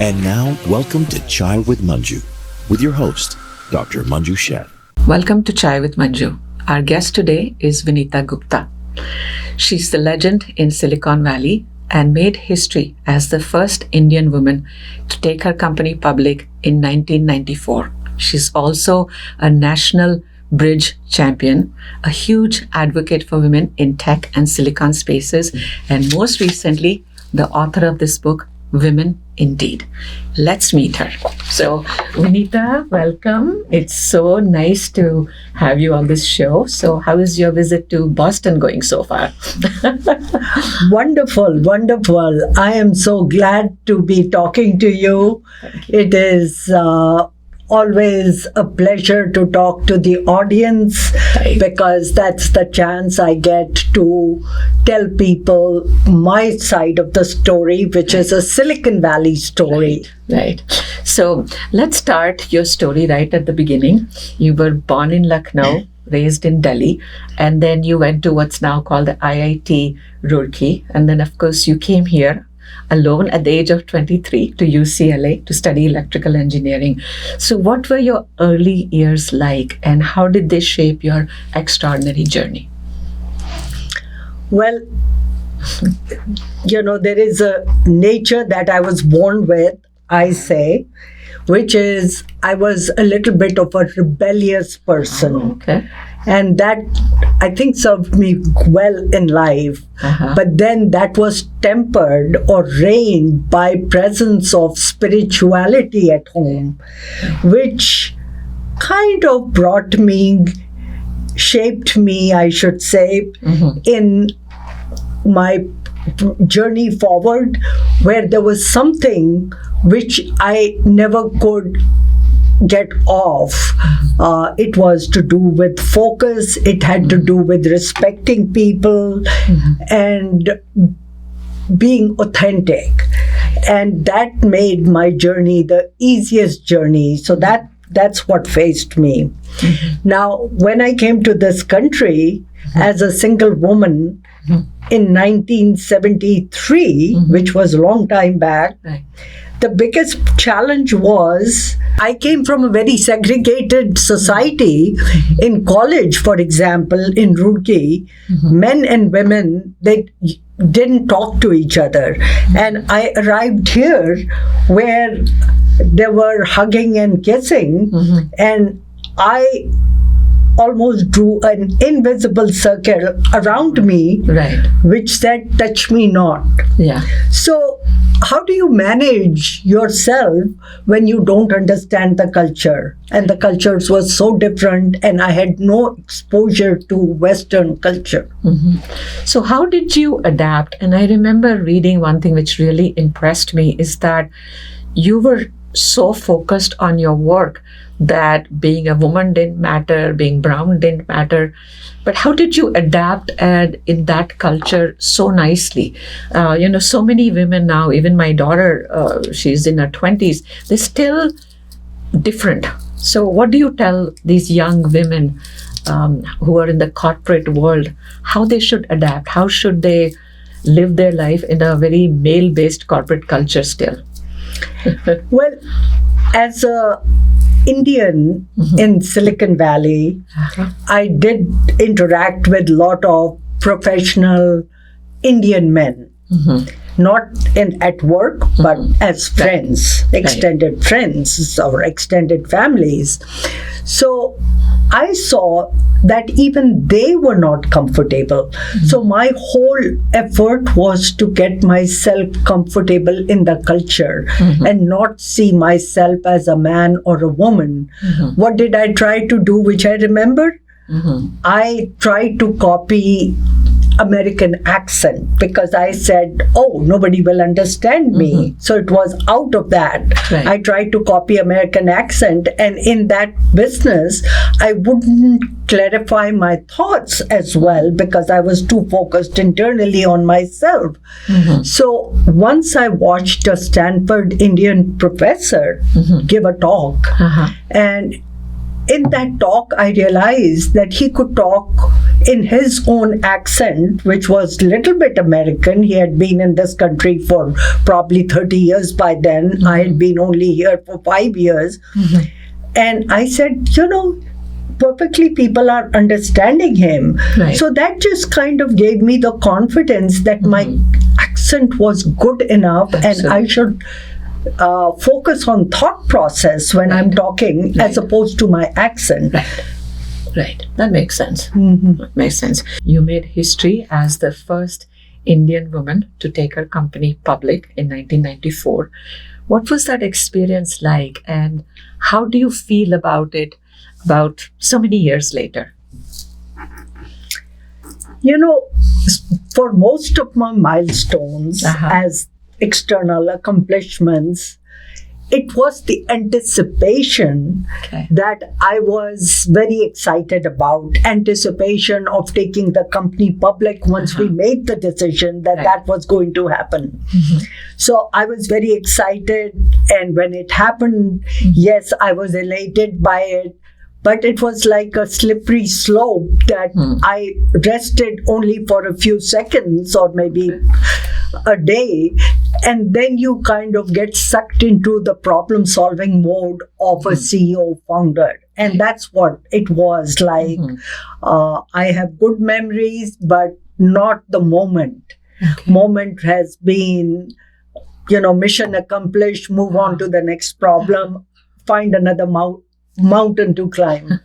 And now, welcome to Chai with Manju, with your host, Dr. Manju Sheth. Welcome to Chai with Manju. Our guest today is Vinita Gupta. She's the legend in Silicon Valley and made history as the first Indian woman to take her company public in 1994. She's also a national bridge champion, a huge advocate for women in tech and silicon spaces, and most recently, the author of this book, Women Indeed. Let's meet her. So, Vinita, welcome. It's so nice to have you on this show. So, how is your visit to Boston going so far? Wonderful, wonderful. I am so glad to be talking to you. It is always a pleasure to talk to the audience because that's the chance I get to tell people my side of the story, which is a Silicon Valley story. Right. So let's start your story right at the beginning. You were born in Lucknow, raised in Delhi, and then you went to what's now called the IIT Roorkee. And then, of course, you came here alone at the age of 23 to UCLA to study electrical engineering. So what were your early years like, and how did they shape your extraordinary journey? Well, there is a nature that I was born with, I say, which is I was a little bit of a rebellious person. Oh, okay. And that, I think, served me well in life. But then that was tempered or reigned by presence of spirituality at home, which kind of shaped me, I should say, in my journey forward, where there was something which I never could get off. It was to do with focus. It had to do with respecting people and being authentic. And that made my journey the easiest journey. So that's what faced me. Now, when I came to this country as a single woman in 1973, which was a long time back, the biggest challenge was I came from a very segregated society. In college, for example, in Roorkee, men and women, they didn't talk to each other. And I arrived here where they were hugging and kissing, and I almost drew an invisible circle around me, which said, "Touch me not." Yeah. So how do you manage yourself when you don't understand the culture? And the cultures were so different, and I had no exposure to Western culture. So how did you adapt? And I remember reading one thing which really impressed me is that you were so focused on your work that being a woman didn't matter, being brown didn't matter. But how did you adapt in that culture so nicely? So many women now, even my daughter, she's in her 20s, they're still different. So what do you tell these young women who are in the corporate world, how they should adapt? How should they live their life in a very male-based corporate culture still? Well, as a Indian in Silicon Valley, I did interact with a lot of professional Indian men, not at work, but as friends, extended friends or extended families. So I saw that even they were not comfortable. So my whole effort was to get myself comfortable in the culture and not see myself as a man or a woman. What did I try to do, which I remember? I tried to copy American accent because I said, oh, nobody will understand me. So it was out of that. I tried to copy American accent, and in that business, I wouldn't clarify my thoughts as well because I was too focused internally on myself. So once I watched a Stanford Indian professor give a talk, and in that talk, I realized that he could talk in his own accent, which was a little bit American. He had been in this country for probably 30 years by then. I had been only here for 5 years. And I said, perfectly people are understanding him. Right. So that just kind of gave me the confidence that my accent was good enough and I should focus on thought process when I'm talking as opposed to my accent. Right. That makes sense. That makes sense. You made history as the first Indian woman to take her company public in 1994. What was that experience like, and how do you feel about it about so many years later? For most of my milestones as external accomplishments, it was the anticipation that I was very excited about. Anticipation of taking the company public once we made the decision that that was going to happen. So I was very excited. And when it happened, yes, I was elated by it. But it was like a slippery slope that I rested only for a few seconds or maybe a day. And then you kind of get sucked into the problem-solving mode of a CEO founder. And that's what it was like. I have good memories, but not the moment. Moment has been, mission accomplished, move on to the next problem, find another mountain to climb.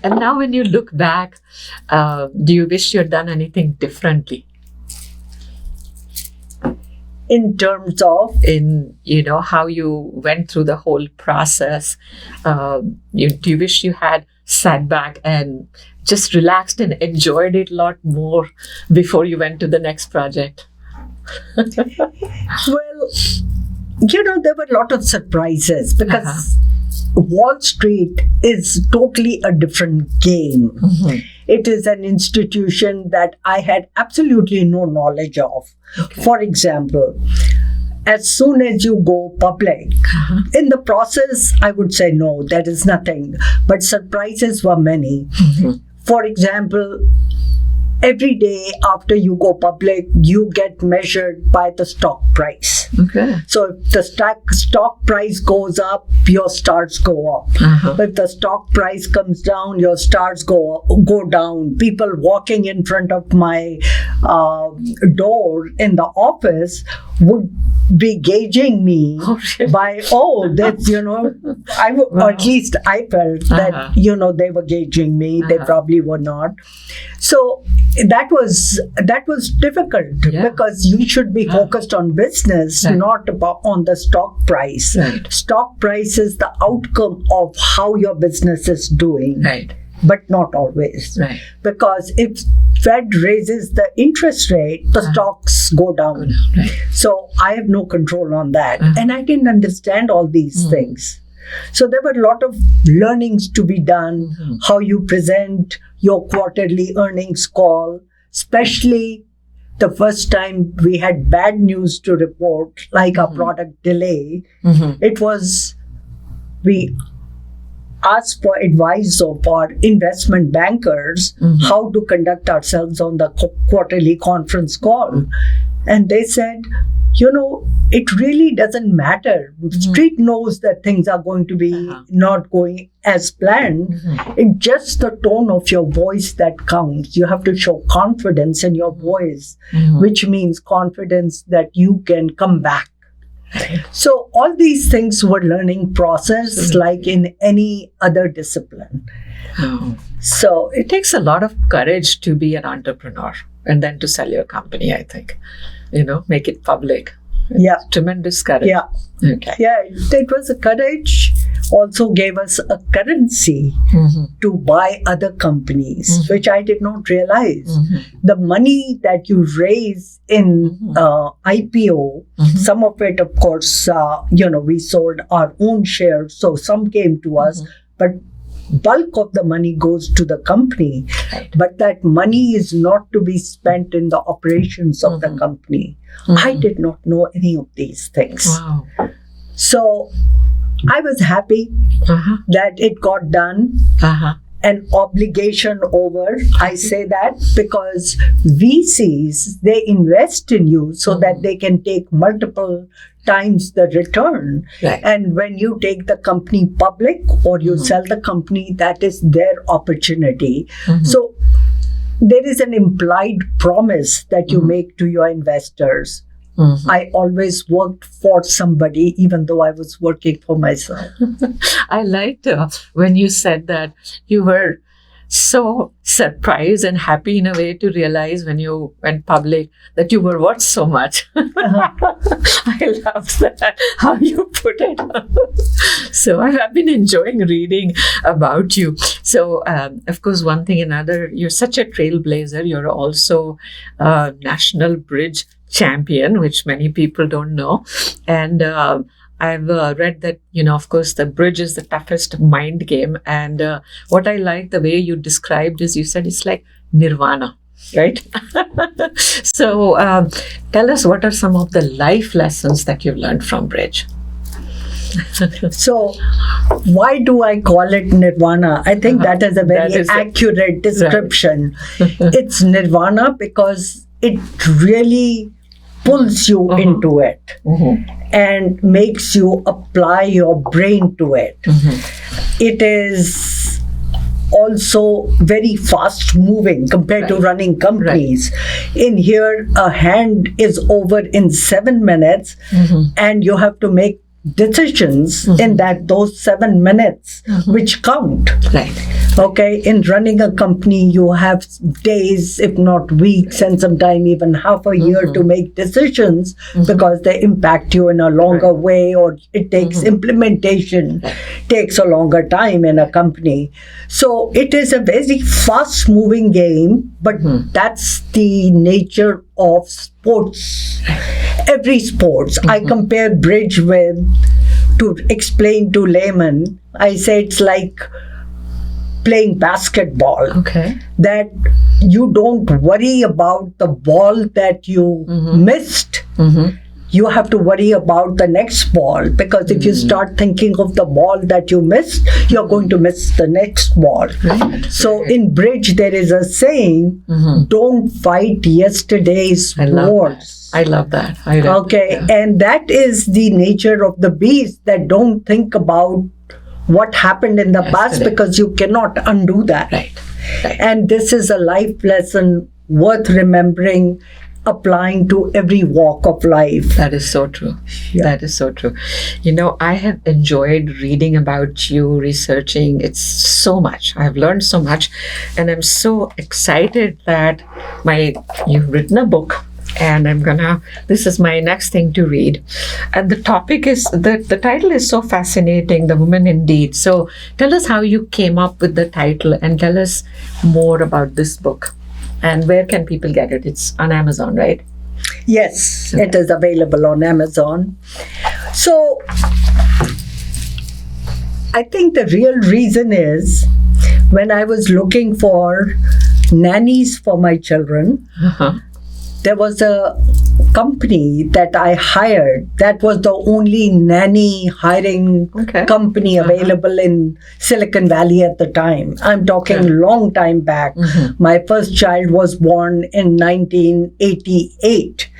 And now when you look back, do you wish you had done anything differently? In terms of? How you went through the whole process. Do you wish you had sat back and just relaxed and enjoyed it a lot more before you went to the next project? Well, there were a lot of surprises because Wall Street is totally a different game. It is an institution that I had absolutely no knowledge of. For example, as soon as you go public, in the process, I would say no, there is nothing. But surprises were many. For example, every day after you go public, you get measured by the stock price. So if the stock price goes up, your stars go up. If the stock price comes down, your stars go down. People walking in front of my door in the office would be gauging me by, that's, or at least I felt that, they were gauging me. They probably were not. So that was difficult because you should be focused on business, not on the stock price. Stock price is the outcome of how your business is doing. But not always. Because if Fed raises the interest rate, the stocks go down. So I have no control on that. And I didn't understand all these things. So there were a lot of learnings to be done, how you present your quarterly earnings call, especially the first time we had bad news to report, like a product delay. It was, we asked for advice of our investment bankers how to conduct ourselves on the quarterly conference call. And they said, it really doesn't matter. Street knows that things are going to be not going as planned. It's just the tone of your voice that counts. You have to show confidence in your voice, which means confidence that you can come back. So all these things were learning process like in any other discipline. So it takes a lot of courage to be an entrepreneur and then to sell your company, I think. Make it public. Tremendous courage. It was a courage. Also gave us a currency to buy other companies, which I did not realize. The money that you raise in IPO, some of it, of course, we sold our own shares, so some came to us, but bulk of the money goes to the company. But that money is not to be spent in the operations of the company. I did not know any of these things. So I was happy that it got done. an obligation over. I say that because VCs, they invest in you so that they can take multiple times the return. Right. And when you take the company public or you sell the company, that is their opportunity. So there is an implied promise that you make to your investors. I always worked for somebody, even though I was working for myself. I liked when you said that you were so surprised and happy in a way to realize when you went public that you were worth so much. I love that, how you put it. So I have been enjoying reading about you. So, of course, one thing another, you're such a trailblazer. You're also a national bridge champion, which many people don't know. And I've read that, of course, the bridge is the toughest mind game. And what I like the way you described is you said it's like nirvana, right? So tell us, what are some of the life lessons that you've learned from bridge? So why do I call it nirvana? I think that is a very accurate description. It's nirvana because it really pulls you into it and makes you apply your brain to it. It is also very fast moving compared to running companies. In here, a hand is over in 7 minutes and you have to make decisions in those 7 minutes which count. Okay, in running a company, you have days, if not weeks, and sometimes even half a year to make decisions because they impact you in a longer way, or it takes implementation, takes a longer time in a company. So it is a very fast moving game, but that's the nature of sports. Every sports. I compare bridge with, to explain to layman, I say it's like playing basketball. That you don't worry about the ball that you missed. You have to worry about the next ball, because if you start thinking of the ball that you missed, you're going to miss the next ball. So in bridge, there is a saying, don't fight yesterday's wars. I love that. And that is the nature of the beast, that don't think about what happened in the past, because you cannot undo that. And this is a life lesson worth remembering, applying to every walk of life. That is so true. That is so true. I have enjoyed reading about you, researching. It's so much. I've learned so much. And I'm so excited that you've written a book. And this is my next thing to read. And the topic is, the title is so fascinating, The Woman Indeed. So tell us how you came up with the title, and tell us more about this book. And where can people get it? It's on Amazon, right? Yes, it is available on Amazon. So I think the real reason is, when I was looking for nannies for my children, there was a company that I hired that was the only nanny hiring company available in Silicon Valley at the time. I'm talking long time back. My first child was born in 1988.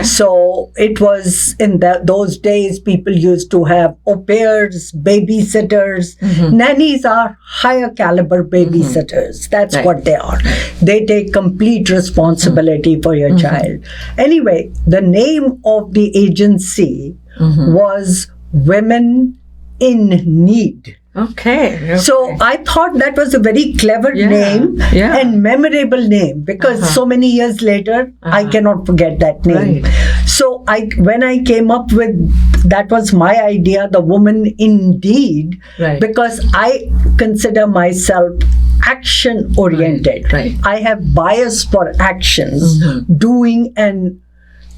So it was in those days, people used to have au pairs, babysitters. Nannies are higher caliber babysitters. That's what they are. They take complete responsibility for your child. Anyway, the name of the agency was Women in Need. So I thought that was a very clever name and memorable name, because so many years later, I cannot forget that name. So when I came up with, that was my idea, The Woman Indeed, because I consider myself action oriented. I have bias for actions, doing and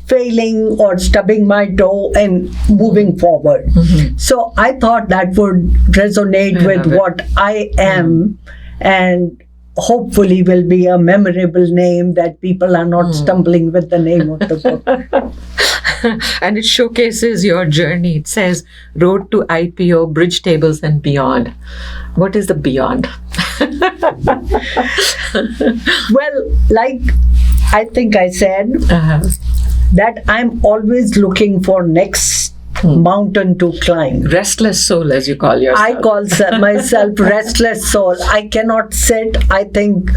failing or stubbing my toe and moving forward. So I thought that would resonate with what I am, and hopefully will be a memorable name that people are not stumbling with the name of the book. And it showcases your journey. It says, Road to IPO, Bridge Tables and Beyond. What is the beyond? Well, like I think I said, that I'm always looking for next mountain to climb. Restless soul, as you call yourself. I call myself restless soul. I cannot sit. I think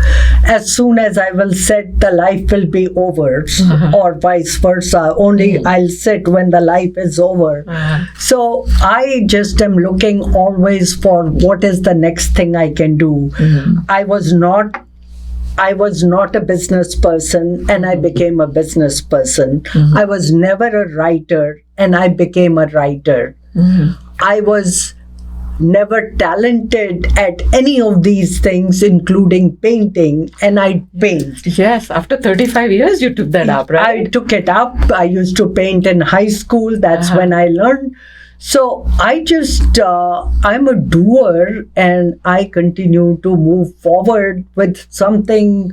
as soon as I will sit, the life will be over, or vice versa. Only I'll sit when the life is over. So I just am looking always for what is the next thing I can do. I was not a business person, and I became a business person. I was never a writer, and I became a writer. I was never talented at any of these things, including painting, and I paint. Yes, after 35 years, you took that up, right? I took it up. I used to paint in high school. That's when I learned. So I just, I'm a doer, and I continue to move forward with something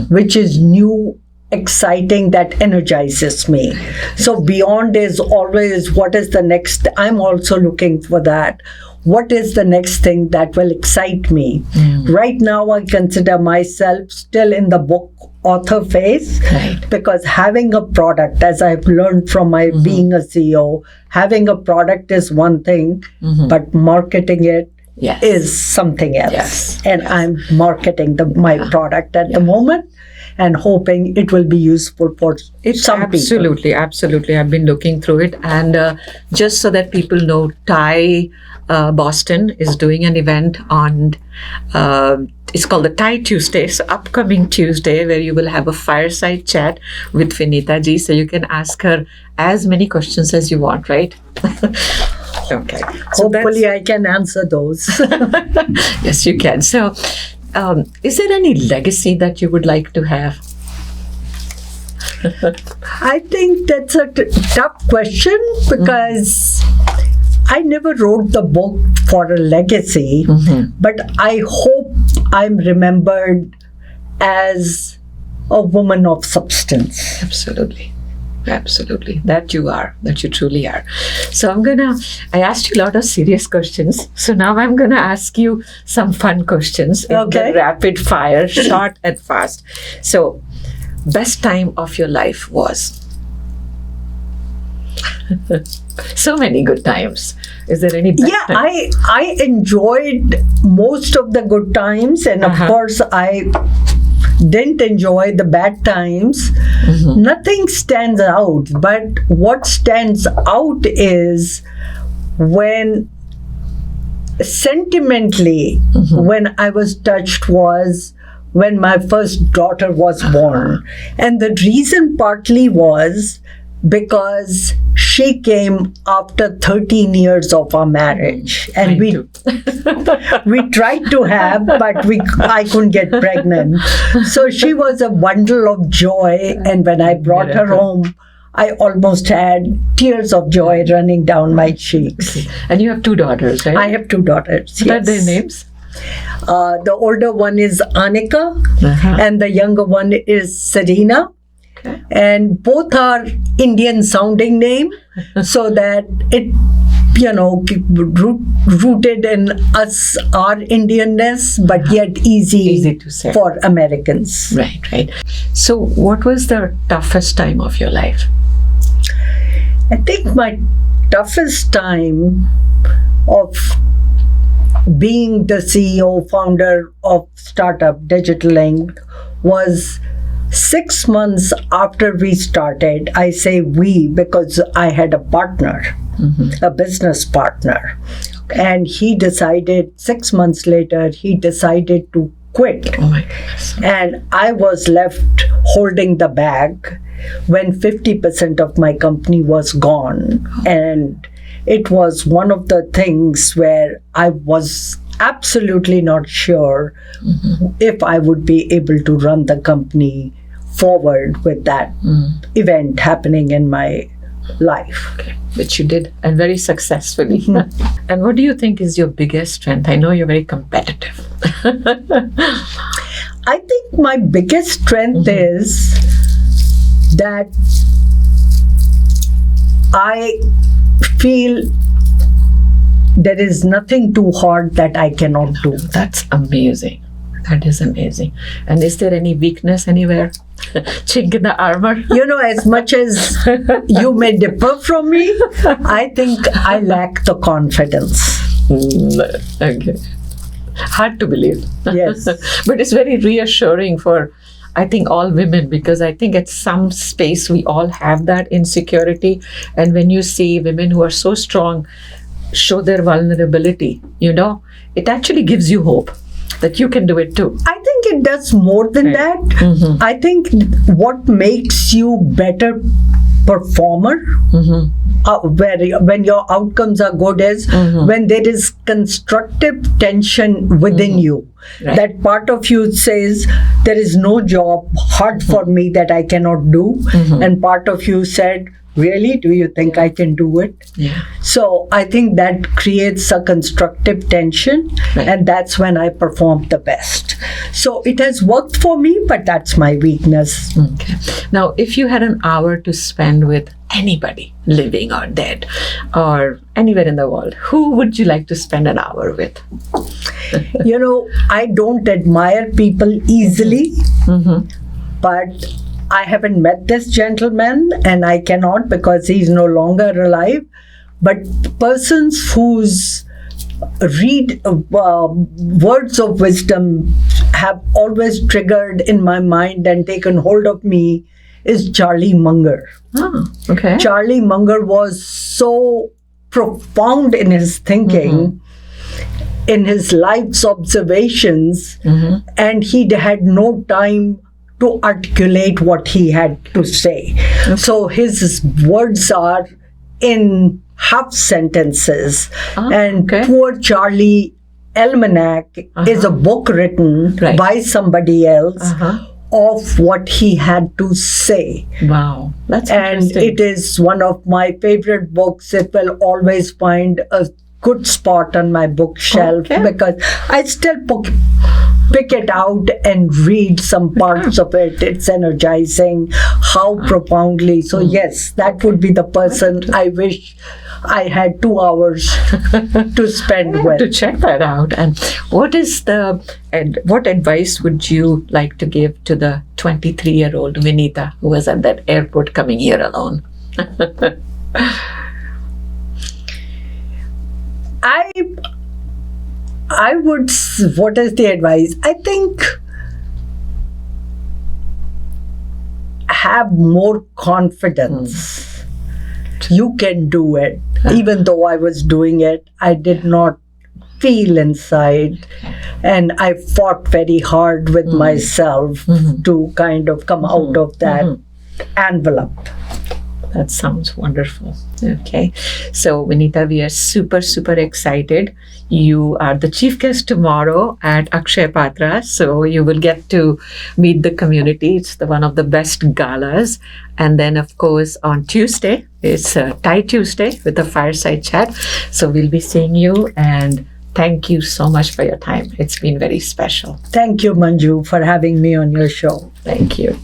which is new, exciting, that energizes me. So beyond is always what is the next. I'm also looking for that. What is the next thing that will excite me? Right now, I consider myself still in the book author phase, because having a product, as I've learned from my being a CEO, having a product is one thing, but marketing it is something else. And I'm marketing my product at the moment, and hoping it will be useful for some absolutely, people. Absolutely. I've been looking through it. And just so that people know, Thai Boston is doing an event on, it's called the Thai Tuesday, so upcoming Tuesday, where you will have a fireside chat with Vinita ji. So you can ask her as many questions as you want, right? Okay. So hopefully I can answer those. Yes, you can. So, is there any legacy that you would like to have? I think that's a tough question, because I never wrote the book for a legacy, but I hope I'm remembered as a woman of substance. Absolutely. Absolutely. That you are. That you truly are. So I asked you a lot of serious questions. So now I'm going to ask you some fun questions in the rapid fire, short and fast. So, best time of your life was? So many good times. Is there any best time? I enjoyed most of the good times, and of course I didn't enjoy the bad times. Nothing stands out, but what stands out is when sentimentally, when I was touched was when my first daughter was born. And the reason partly was because she came after 13 years of our marriage, and we tried to have, but I couldn't get pregnant. So she was a bundle of joy, and when I brought her home, I almost had tears of joy running down my cheeks. And you have two daughters, right? I have two daughters. What are their names? The older one is Anika, and the younger one is Serena. And both are Indian sounding name, so that it, rooted in us, our Indianness, but yet easy to say for Americans. Right. So what was the toughest time of your life? I think my toughest time of being the CEO, founder of startup Digital Inc. was 6 months after we started. I say we because I had a partner, a business partner. And he decided, 6 months later, he decided to quit. Oh my goodness. And I was left holding the bag when 50% of my company was gone. And it was one of the things where I was absolutely not sure if I would be able to run the company forward with that event happening in my life. Okay. Which you did, and very successfully. And what do you think is your biggest strength? I know you're very competitive. I think my biggest strength is that I feel there is nothing too hard that I cannot do. That's amazing. That is amazing. And is there any weakness anywhere? Chink in the armor? As much as you may differ from me, I think I lack the confidence. Okay. Hard to believe. Yes. But it's very reassuring for, I think, all women, because I think at some space we all have that insecurity. And when you see women who are so strong show their vulnerability, it actually gives you hope that you can do it too. I think it does more than that. I think what makes you better performer, when your outcomes are good, is when there is constructive tension within you. Right. That part of you says, there is no job hard for me that I cannot do. And part of you said, really, do you think I can do it? Yeah. So I think that creates a constructive tension, and that's when I perform the best. So it has worked for me, but that's my weakness. Okay. Now, if you had an hour to spend with anybody, living or dead, or anywhere in the world, who would you like to spend an hour with? I don't admire people easily, but I haven't met this gentleman, and I cannot because he's no longer alive. But persons whose words of wisdom have always triggered in my mind and taken hold of me is Charlie Munger. Oh, okay. Charlie Munger was so profound in his thinking, in his life's observations, and he had no time to articulate what he had to say. So his words are in half sentences. And Poor Charlie Almanac is a book written by somebody else of what he had to say. Wow, that's and interesting. It is one of my favorite books. It will always find a good spot on my bookshelf because I still pick it out and read some parts of it. It's energizing, how profoundly. So yes, that would be the person I wish I had 2 hours to spend with. To check that out. And what advice would you like to give to the 23-year-old Vinita who was at that airport coming here alone? What is the advice? I think have more confidence. You can do it. Even though I was doing it, I did not feel inside. And I fought very hard with myself to kind of come out of that envelope. That sounds wonderful. Okay. So, Vinita, we are super, super excited. You are the chief guest tomorrow at Akshay Patra. So, you will get to meet the community. It's one of the best galas. And then, of course, on Tuesday, it's Thai Tuesday with a fireside chat. So, we'll be seeing you. And thank you so much for your time. It's been very special. Thank you, Manju, for having me on your show. Thank you.